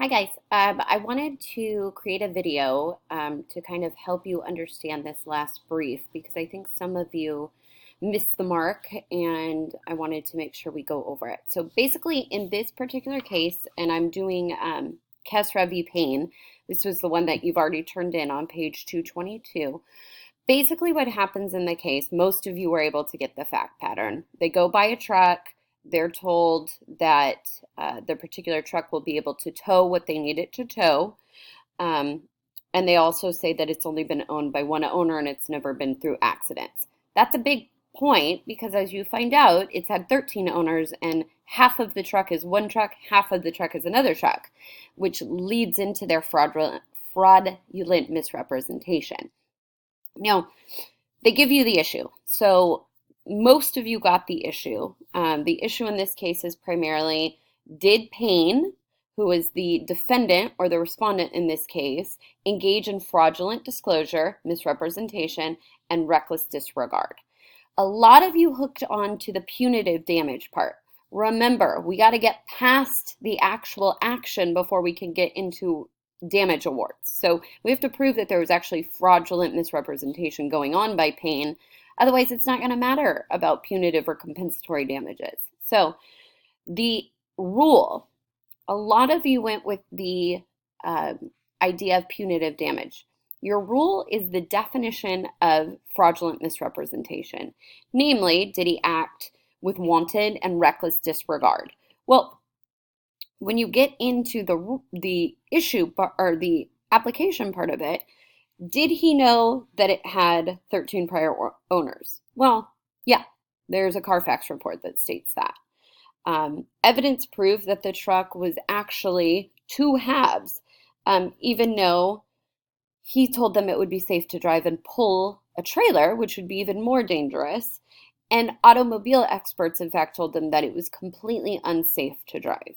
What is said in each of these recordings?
Hi guys. I wanted to create a video to kind of help you understand this last brief because I think some of you missed the mark and I wanted to make sure we go over it. So basically in this particular case, and I'm doing Kysra v. Payne, this was the one that you've already turned in on page 222. Basically what happens in the case, most of you were able to get the fact pattern. They go by a truck. They're told that the particular truck will be able to tow what they need it to tow. Um, and they also say that it's only been owned by one owner and it's never been through accidents. That's a big point because as you find out, it's had 13 owners and half of the truck is one truck, half of the truck is another truck, which leads into their fraudulent misrepresentation. Now, they give you the issue. So most of you got the issue. The issue in this case is primarily, did Payne, who is the defendant or the respondent in this case, engage in fraudulent disclosure, misrepresentation, and reckless disregard? A lot of you hooked on to the punitive damage part. Remember, we got to get past the actual action before we can get into damage awards. So we have to prove that there was actually fraudulent misrepresentation going on by Payne. Otherwise, it's not going to matter about punitive or compensatory damages. So the rule, a lot of you went with the idea of punitive damage. Your rule is the definition of fraudulent misrepresentation. Namely, did he act with wanton and reckless disregard? Well, when you get into the issue or the application part of it, did he know that it had 13 prior owners? Well, yeah, there's a Carfax report that states that. Evidence proved that the truck was actually two halves, even though he told them it would be safe to drive and pull a trailer, which would be even more dangerous. And automobile experts, in fact, told them that it was completely unsafe to drive.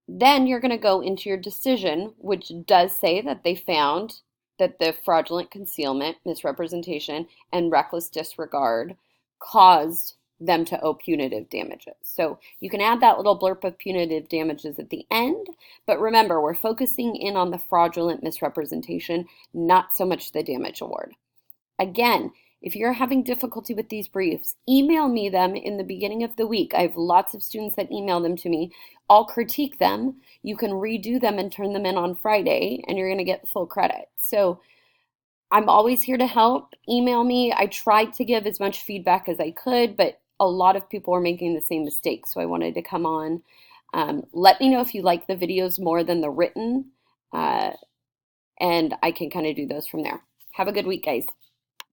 Then you're going to go into your decision, which does say that they found that the fraudulent concealment, misrepresentation, and reckless disregard caused them to owe punitive damages. So you can add that little blurb of punitive damages at the end, but remember, we're focusing in on the fraudulent misrepresentation, not so much the damage award. Again, if you're having difficulty with these briefs, email me them in the beginning of the week. I have lots of students that email them to me. I'll critique them. You can redo them and turn them in on Friday, and you're going to get full credit. So I'm always here to help. Email me. I tried to give as much feedback as I could, but a lot of people were making the same mistake, so I wanted to come on. Let me know if you like the videos more than the written, and I can kind of do those from there. Have a good week, guys.